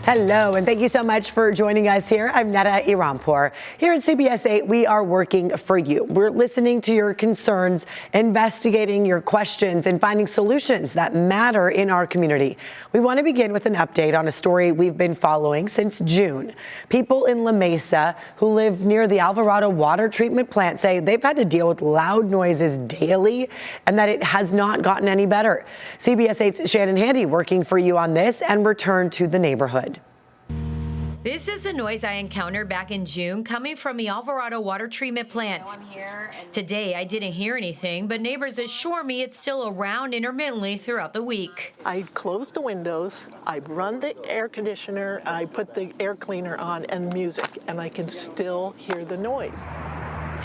Hello, and thank you so much for joining us here. I'm Netta Irampur. Here at CBS 8, we are working for you. We're listening to your concerns, investigating your questions, and finding solutions that matter in our community. We want to begin with an update on a story we've been following since June. People in La Mesa who live near the Alvarado water treatment plant say they've had to deal with loud noises daily and that it has not gotten any better. CBS 8's Shannon Handy working for you on this and return to the neighborhood. This is the noise I encountered back in June coming from the Alvarado water treatment plant. Today, I didn't hear anything, but neighbors assure me it's still around intermittently throughout the week. I close the windows, I run the air conditioner, I put the air cleaner on and music, and I can still hear the noise.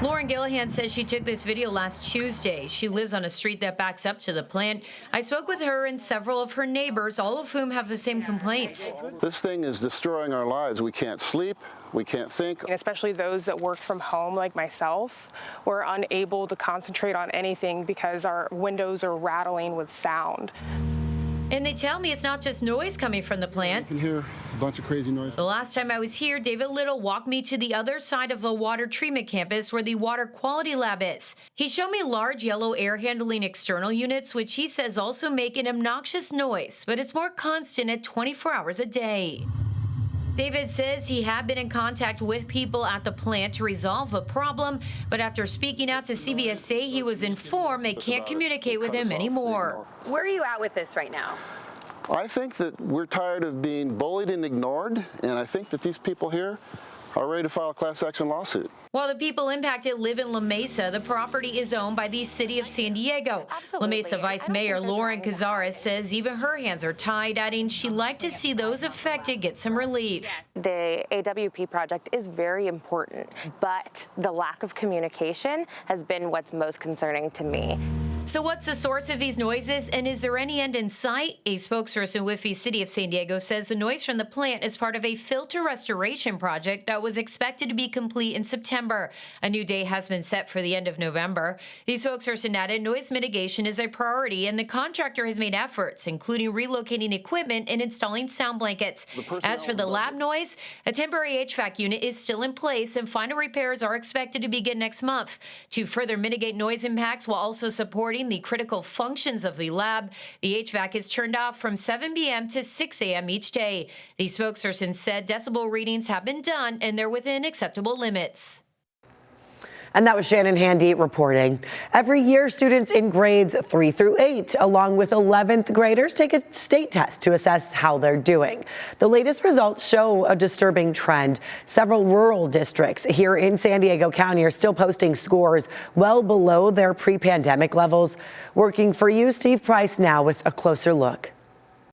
Lauren Gillihan says she took this video last Tuesday. She lives on a street that backs up to the plant. I spoke with her and several of her neighbors, all of whom have the same complaints. This thing is destroying our lives. We can't sleep. We can't think. Especially those that work from home like myself, we're unable to concentrate on anything because our windows are rattling with sound. And they tell me it's not just noise coming from the plant. You can hear a bunch of crazy noise. The last time I was here, David Little walked me to the other side of the water treatment campus where the water quality lab is. He showed me large yellow air handling external units, which he says also make an obnoxious noise, but it's more constant at 24 hours a day. David says he had been in contact with people at the plant to resolve the problem, but after speaking out to CBS 8, he was informed they can't communicate with him anymore. Where are you at with this right now? I think that we're tired of being bullied and ignored, and I think that these people here are ready to file a class action lawsuit. While the people impacted live in La Mesa, the property is owned by the city of San Diego. Absolutely. La Mesa Vice Mayor Lauren Cazares says even her hands are tied, adding she'd like to see those affected get some relief. The AWP project is very important, but the lack of communication has been what's most concerning to me. So what's the source of these noises, and is there any end in sight? A spokesperson with the city of San Diego says the noise from the plant is part of a filter restoration project that was expected to be complete in September. A new date has been set for the end of November. The spokesperson added noise mitigation is a priority, and the contractor has made efforts, including relocating equipment and installing sound blankets. As for the lab noise, a temporary HVAC unit is still in place, and final repairs are expected to begin next month. To further mitigate noise impacts while also supporting the critical functions of the lab, the HVAC is turned off from 7 p.m. to 6 a.m. each day. The spokesperson said decibel readings have been done and they're within acceptable limits. And that was Shannon Handy reporting. Every year, students in grades 3 through 8, along with 11th graders, take a state test to assess how they're doing. The latest results show a disturbing trend. Several rural districts here in San Diego County are still posting scores well below their pre-pandemic levels. Working for you, Steve Price now with a closer look.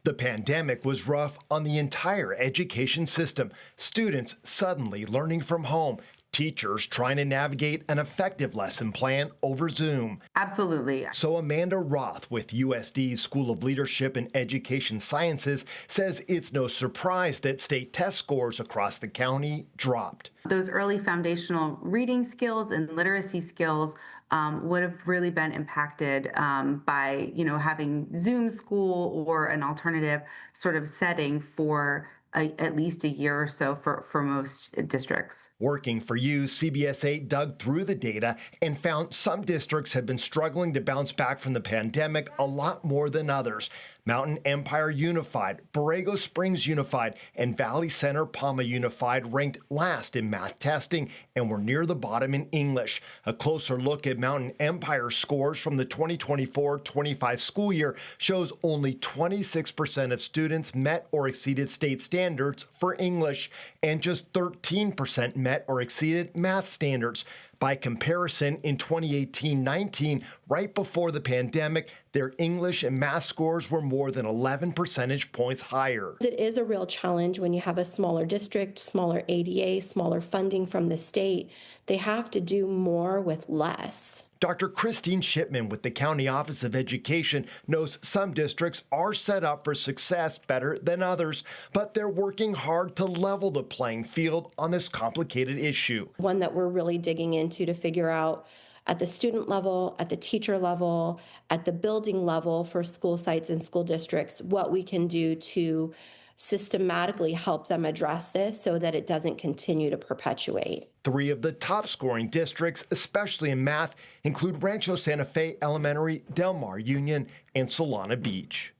The pandemic was rough on the entire education system. Students suddenly learning from home. Teachers trying to navigate an effective lesson plan over Zoom. Absolutely. So Amanda Roth with USD's School of Leadership and Education Sciences says it's no surprise that state test scores across the county dropped. Those early foundational reading skills and literacy skills would have really been impacted by, having Zoom school or an alternative sort of setting for at least a year or so for most districts. Working for you, CBS 8 dug through the data and found some districts have been struggling to bounce back from the pandemic a lot more than others. Mountain Empire Unified, Borrego Springs Unified, and Valley Center Palma Unified ranked last in math testing and were near the bottom in English. A closer look at Mountain Empire scores from the 2024-25 school year shows only 26% of students met or exceeded state standards for English, and just 13% met or exceeded math standards. By comparison, in 2018-19, right before the pandemic, their English and math scores were more than 11 percentage points higher. It is a real challenge when you have a smaller district, smaller ADA, smaller funding from the state. They have to do more with less. Dr. Christine Shipman with the County Office of Education knows some districts are set up for success better than others, but they're working hard to level the playing field on this complicated issue. One that we're really digging into to figure out at the student level, at the teacher level, at the building level for school sites and school districts, what we can do to systematically help them address this so that it doesn't continue to perpetuate. 3 of the top scoring districts, especially in math, include Rancho Santa Fe Elementary, Del Mar Union, and Solana Beach.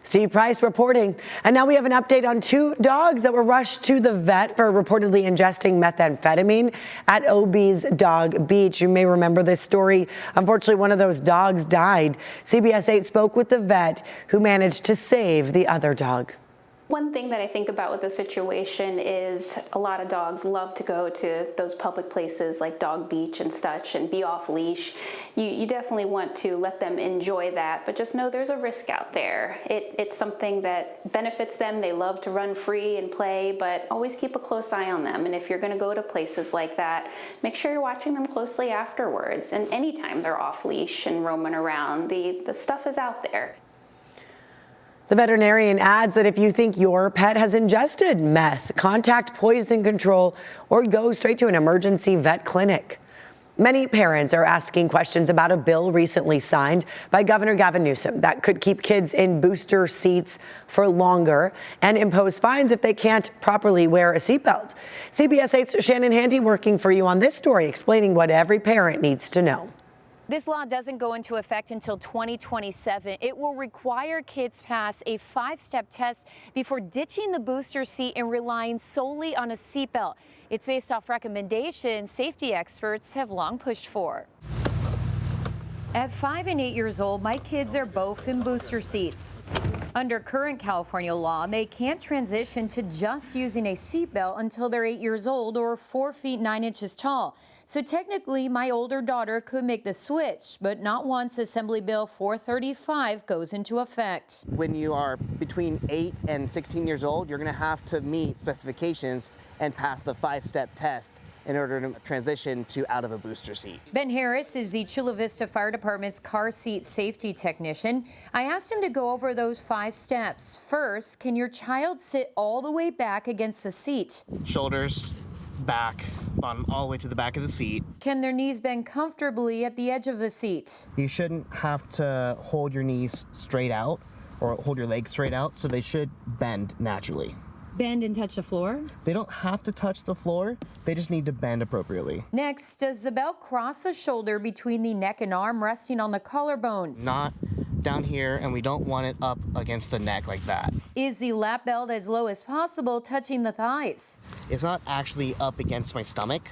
Steve Price reporting. And now we have an update on 2 dogs that were rushed to the vet for reportedly ingesting methamphetamine at OB's Dog Beach. You may remember this story. Unfortunately, one of those dogs died. CBS 8 spoke with the vet who managed to save the other dog. One thing that I think about with the situation is a lot of dogs love to go to those public places like Dog Beach and such and be off leash. You definitely want to let them enjoy that, but just know there's a risk out there. It's something that benefits them. They love to run free and play, but always keep a close eye on them. And if you're going to go to places like that, make sure you're watching them closely afterwards. And anytime they're off leash and roaming around, the stuff is out there. The veterinarian adds that if you think your pet has ingested meth, contact poison control or go straight to an emergency vet clinic. Many parents are asking questions about a bill recently signed by Governor Gavin Newsom that could keep kids in booster seats for longer and impose fines if they can't properly wear a seatbelt. CBS 8's Shannon Handy working for you on this story, explaining what every parent needs to know. This law doesn't go into effect until 2027. It will require kids pass a 5-step test before ditching the booster seat and relying solely on a seatbelt. It's based off recommendations safety experts have long pushed for. At 5 and 8 years old, my kids are both in booster seats. Under current California law, they can't transition to just using a seatbelt until they're 8 years old or 4 feet 9 inches tall. So technically, my older daughter could make the switch, but not once Assembly Bill 435 goes into effect. When you are between 8 and 16 years old, you're going to have to meet specifications and pass the 5-step test in order to transition to out of a booster seat. Ben Harris is the Chula Vista Fire Department's car seat safety technician. I asked him to go over those 5 steps. First, can your child sit all the way back against the seat? Shoulders, back, bottom all the way to the back of the seat. Can their knees bend comfortably at the edge of the seat? You shouldn't have to hold your knees straight out or hold your legs straight out, so they should bend naturally. Bend and touch the floor? They don't have to touch the floor, they just need to bend appropriately. Next, does the belt cross the shoulder between the neck and arm, resting on the collarbone? Not down here, and we don't want it up against the neck like that. Is the lap belt as low as possible, touching the thighs? It's not actually up against my stomach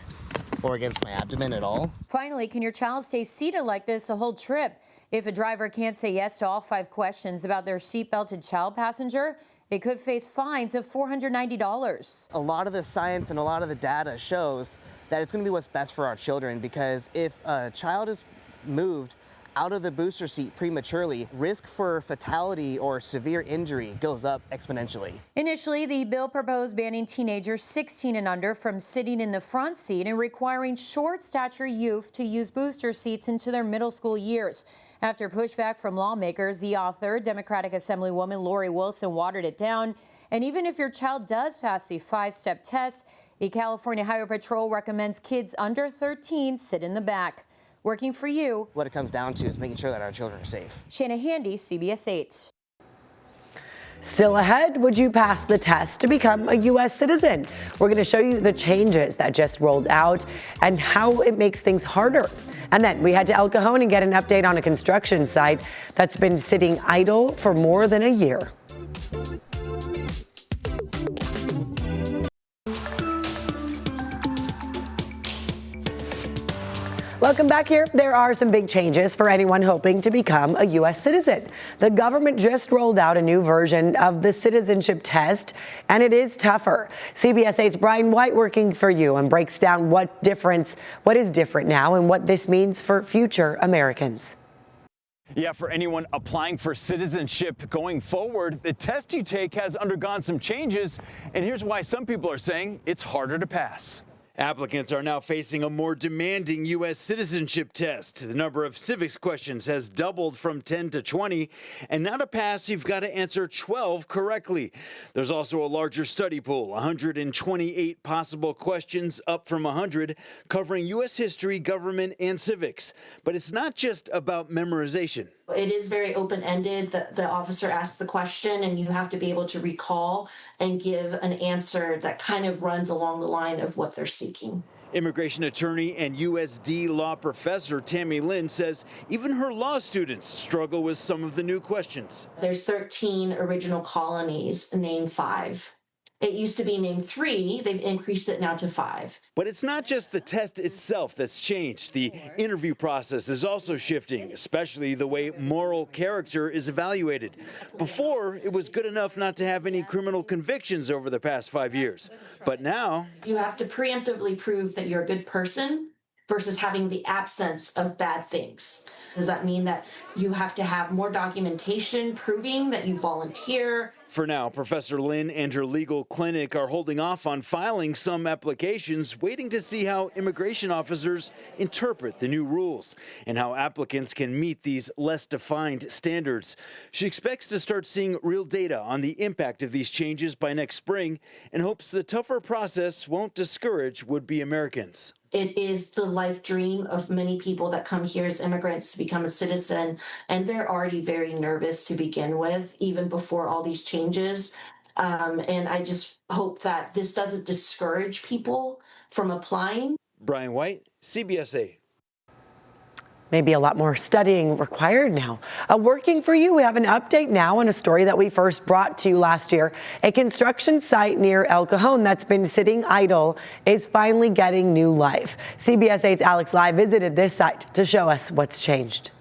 or against my abdomen at all. Finally, can your child stay seated like this the whole trip? If a driver can't say yes to all 5 questions about their seatbelted child passenger, they could face fines of $490. A lot of the science and a lot of the data shows that it's going to be what's best for our children, because if a child is moved out of the booster seat prematurely, risk for fatality or severe injury goes up exponentially. Initially, the bill proposed banning teenagers 16 and under from sitting in the front seat and requiring short-stature youth to use booster seats into their middle school years. After pushback from lawmakers, the author, Democratic Assemblywoman Lori Wilson, watered it down. And even if your child does pass the 5-step test, the California Highway Patrol recommends kids under 13 sit in the back. Working for you. What it comes down to is making sure that our children are safe. Shanna Handy, CBS 8. Still ahead, would you pass the test to become a U.S. citizen? We're going to show you the changes that just rolled out and how it makes things harder. And then we head to El Cajon and get an update on a construction site that's been sitting idle for more than a year. Welcome back here. There are some big changes for anyone hoping to become a U.S. citizen. The government just rolled out a new version of the citizenship test, and it is tougher. CBS 8's Brian White working for you and breaks down what is different now and what this means for future Americans. Yeah, for anyone applying for citizenship going forward, the test you take has undergone some changes, and here's why some people are saying it's harder to pass. Applicants are now facing a more demanding U.S. citizenship test. The number of civics questions has doubled from 10 to 20, and now to pass, you've got to answer 12 correctly. There's also a larger study pool, 128 possible questions, up from 100, covering U.S. history, government, and civics. But it's not just about memorization. It is very open-ended. The officer asks the question and you have to be able to recall and give an answer that kind of runs along the line of what they're seeking. Immigration attorney and USD law professor Tammy Lynn says even her law students struggle with some of the new questions. There's 13 original colonies, name 5. It used to be named 3. They've increased it now to 5. But it's not just the test itself that's changed. The interview process is also shifting, especially the way moral character is evaluated. Before, it was good enough not to have any criminal convictions over the past 5 years. But now, you have to preemptively prove that you're a good person versus having the absence of bad things. Does that mean that you have to have more documentation proving that you volunteer? For now, Professor Lynn and her legal clinic are holding off on filing some applications, waiting to see how immigration officers interpret the new rules and how applicants can meet these less defined standards. She expects to start seeing real data on the impact of these changes by next spring and hopes the tougher process won't discourage would-be Americans. It is the life dream of many people that come here as immigrants to become a citizen, and they're already very nervous to begin with, even before all these changes. And I just hope that this doesn't discourage people from applying. Brian White, CBS 8. Maybe a lot more studying required now. Working for you, we have an update now on a story that we first brought to you last year. A construction site near El Cajon that's been sitting idle is finally getting new life. CBS 8's Alex Lai visited this site to show us what's changed.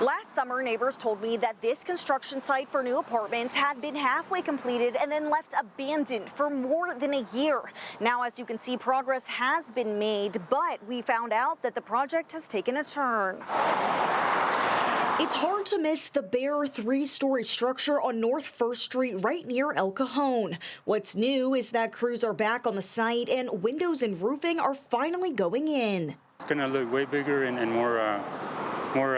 Last summer, neighbors told me that this construction site for new apartments had been halfway completed and then left abandoned for more than a year. Now, as you can see, progress has been made, but we found out that the project has taken a turn. It's hard to miss the bare 3-story structure on North 1st Street right near El Cajon. What's new is that crews are back on the site and windows and roofing are finally going in. It's going to look way bigger and more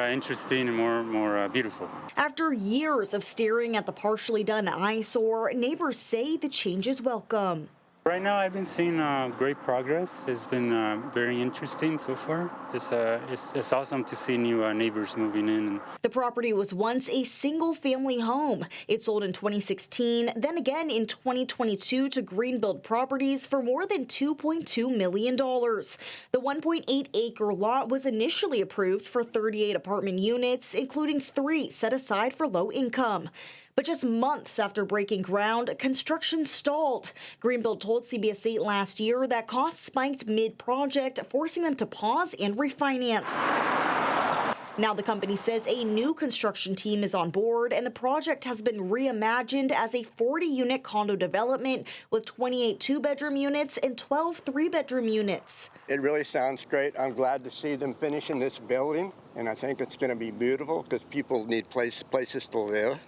interesting and more beautiful. After years of staring at the partially done eyesore, neighbors say the change is welcome. Right now, I've been seeing great progress. It's been very interesting so far. It's awesome to see new neighbors moving in. The property was once a single-family home. It sold in 2016, then again in 2022 to Greenbuild Properties for more than $2.2 million. The 1.8-acre lot was initially approved for 38 apartment units, including 3 set aside for low income. But just months after breaking ground, construction stalled. Greenbuild told CBS 8 last year that costs spiked mid-project, forcing them to pause and refinance. Now the company says a new construction team is on board and the project has been reimagined as a 40-unit condo development with 28 2-bedroom units and 12 3-bedroom units. It really sounds great. I'm glad to see them finishing this building, and I think it's going to be beautiful because people need places to live.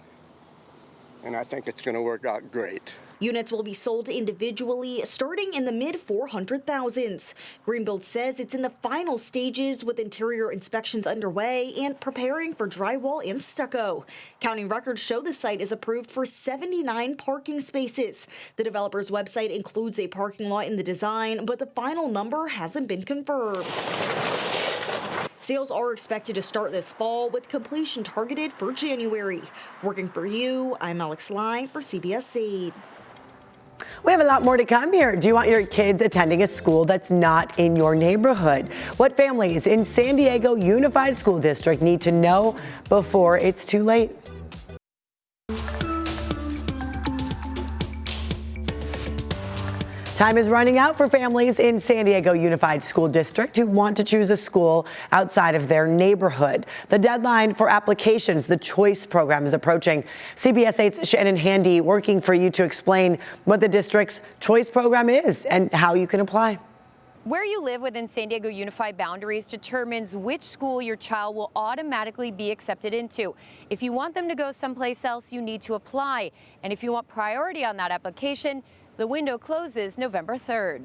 And I think it's going to work out great. Units will be sold individually, starting in the mid-400,000s. Greenbuild says it's in the final stages with interior inspections underway and preparing for drywall and stucco. County records show the site is approved for 79 parking spaces. The developer's website includes a parking lot in the design, but the final number hasn't been confirmed. Sales are expected to start this fall with completion targeted for January. Working for you, I'm Alex Lai for CBS 8. We have a lot more to come here. Do you want your kids attending a school that's not in your neighborhood? What families in San Diego Unified School District need to know before it's too late? Time is running out for families in San Diego Unified School District who want to choose a school outside of their neighborhood. The deadline for applications, the choice program, is approaching. CBS 8's Shannon Handy working for you to explain what the district's choice program is and how you can apply. Where you live within San Diego Unified boundaries determines which school your child will automatically be accepted into. If you want them to go someplace else, you need to apply. And if you want priority on that application, the window closes November 3rd.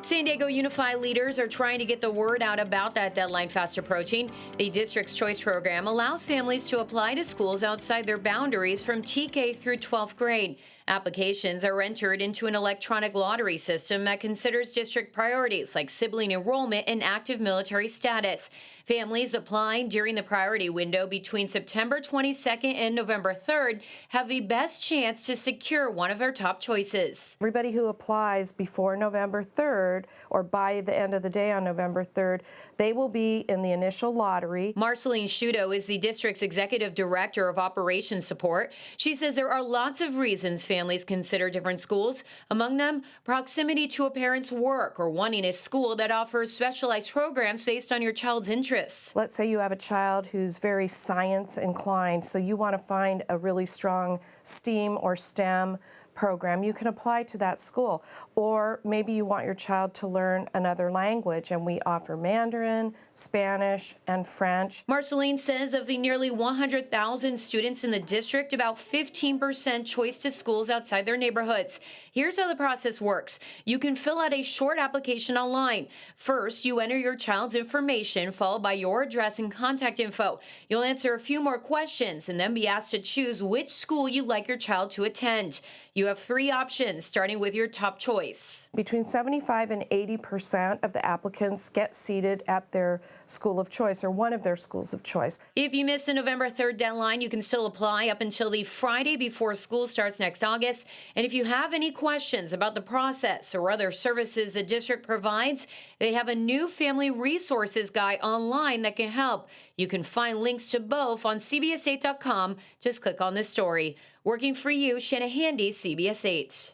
San Diego Unified leaders are trying to get the word out about that deadline fast approaching. The district's choice program allows families to apply to schools outside their boundaries from TK through 12th grade. Applications are entered into an electronic lottery system that considers district priorities like sibling enrollment and active military status. Families applying during the priority window between September 22nd and November 3rd have the best chance to secure one of their top choices. Everybody who applies before November 3rd or by the end of the day on November 3rd, they will be in the initial lottery. Marceline Shudo is the district's executive director of operations support. She says there are lots of reasons families consider different schools. Among them, proximity to a parent's work or wanting a school that offers specialized programs based on your child's interests. Let's say you have a child who's very science inclined, so you want to find a really strong STEAM or STEM program. You can apply to that school. Or maybe you want your child to learn another language, and we offer Mandarin, Spanish, and French. Marceline says of the nearly 100,000 students in the district, about 15% choice to schools outside their neighborhoods. Here's how the process works. You can fill out a short application online. First, you enter your child's information, followed by your address and contact info. You'll answer a few more questions and then be asked to choose which school you'd like your child to attend. You have 3 options, starting with your top choice. Between 75 and 80% of the applicants get seated at their school of choice or one of their schools of choice. If you miss the November 3rd deadline, you can still apply up until the Friday before school starts next August. And if you have any questions about the process or other services the district provides, they have a new family resources guide online that can help. You can find links to both on CBS8.com. Just click on this story. Working for you, Shanna Handy, CBS 8.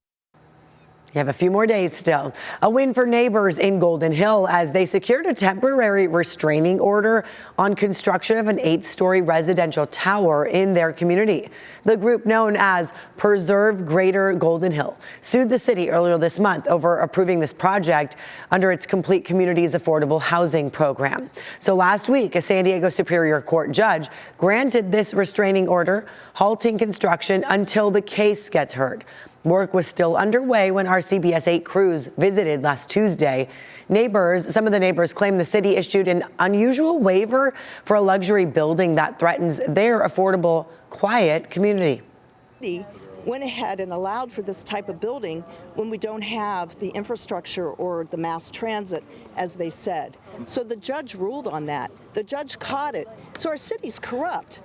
You have a few more days still. A win for neighbors in Golden Hill as they secured a temporary restraining order on construction of an 8-story residential tower in their community. The group known as Preserve Greater Golden Hill sued the city earlier this month over approving this project under its Complete Communities Affordable Housing program. So last week, a San Diego Superior Court judge granted this restraining order, halting construction until the case gets heard. Work was still underway when our CBS 8 crews visited last Tuesday. Some of the neighbors claim the city issued an unusual waiver for a luxury building that threatens their affordable, quiet community. Went ahead and allowed for this type of building when we don't have the infrastructure or the mass transit, as they said. So the judge ruled on that. The judge caught it. So our city's corrupt.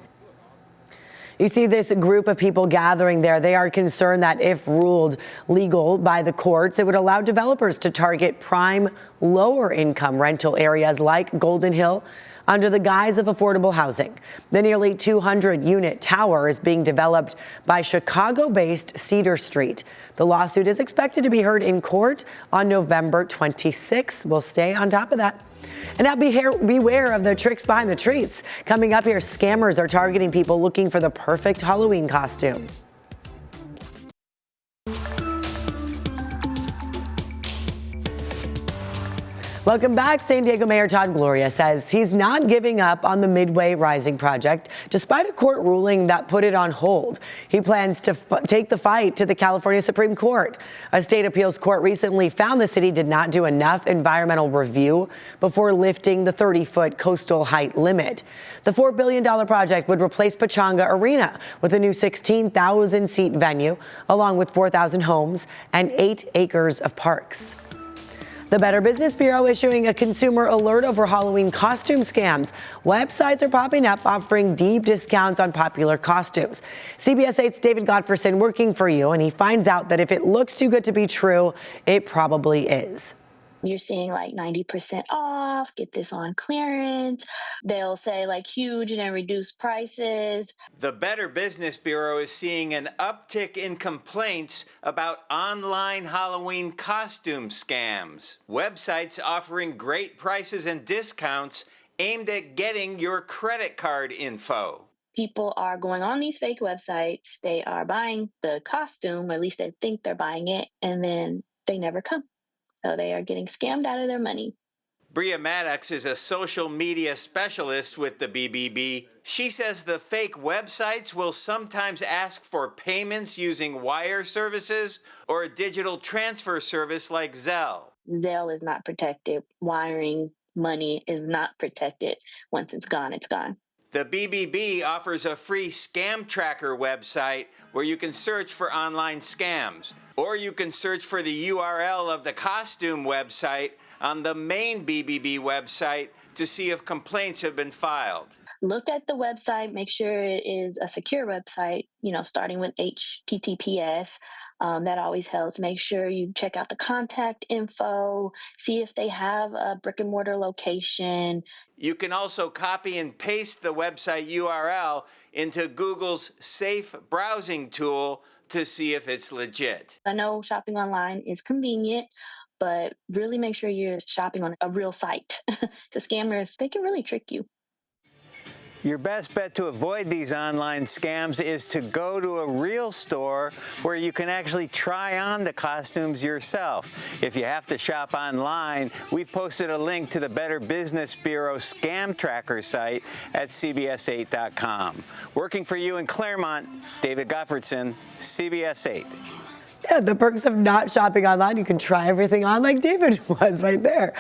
You see this group of people gathering there. They are concerned that if ruled legal by the courts, it would allow developers to target prime, lower income rental areas like Golden Hill under the guise of affordable housing. The nearly 200-unit tower is being developed by Chicago-based Cedar Street. The lawsuit is expected to be heard in court on November 26. We'll stay on top of that. And now beware of the tricks behind the treats. Coming up here, scammers are targeting people looking for the perfect Halloween costume. Welcome back. San Diego Mayor Todd Gloria says he's not giving up on the Midway Rising project, despite a court ruling that put it on hold. He plans to take the fight to the California Supreme Court. A state appeals court recently found the city did not do enough environmental review before lifting the 30-foot coastal height limit. The $4 billion project would replace Pechanga Arena with a new 16,000-seat venue, along with 4,000 homes and 8 acres of parks. The Better Business Bureau issuing a consumer alert over Halloween costume scams. Websites are popping up offering deep discounts on popular costumes. CBS 8's David Godfreyson working for you, and he finds out that if it looks too good to be true, it probably is. You're seeing like 90% off, get this on clearance. They'll say like huge and reduced prices. The Better Business Bureau is seeing an uptick in complaints about online Halloween costume scams. Websites offering great prices and discounts aimed at getting your credit card info. People are going on these fake websites. They are buying the costume, or at least they think they're buying it, and then they never come. So they are getting scammed out of their money. Bria Maddox is a social media specialist with the BBB. She says the fake websites will sometimes ask for payments using wire services or a digital transfer service like Zelle. Zelle is not protected. Wiring money is not protected. Once it's gone, it's gone. The BBB offers a free scam tracker website where you can search for online scams. Or you can search for the URL of the costume website on the main BBB website to see if complaints have been filed. Look at the website, make sure it is a secure website, starting with HTTPS. That always helps. Make sure you check out the contact info, see if they have a brick and mortar location. You can also copy and paste the website URL into Google's safe browsing tool to see if it's legit. I know shopping online is convenient, but really make sure you're shopping on a real site. The scammers, they can really trick you. Your best bet to avoid these online scams is to go to a real store where you can actually try on the costumes yourself. If you have to shop online, we've posted a link to the Better Business Bureau scam tracker site at CBS8.com. Working for you in Claremont, David Gottfredson, CBS 8. Yeah, the perks of not shopping online. You can try everything on like David was right there.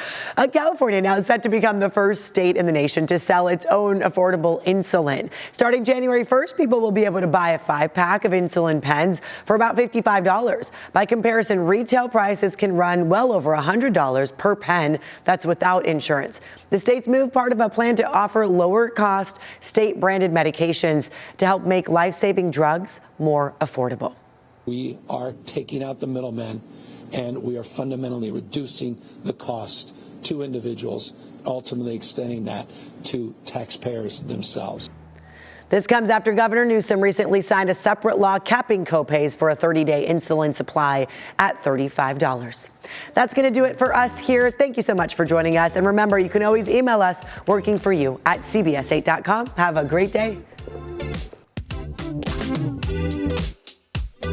California now is set to become the first state in the nation to sell its own affordable insulin. Starting January 1st, people will be able to buy a 5-pack of insulin pens for about $55. By comparison, retail prices can run well over $100 per pen. That's without insurance. The state's move part of a plan to offer lower cost state branded medications to help make life-saving drugs more affordable. We are taking out the middlemen, and we are fundamentally reducing the cost to individuals, ultimately extending that to taxpayers themselves. This comes after Governor Newsom recently signed a separate law capping copays for a 30-day insulin supply at $35. That's going to do it for us here. Thank you so much for joining us. And remember, you can always email us workingforyou@cbs8.com. Have a great day.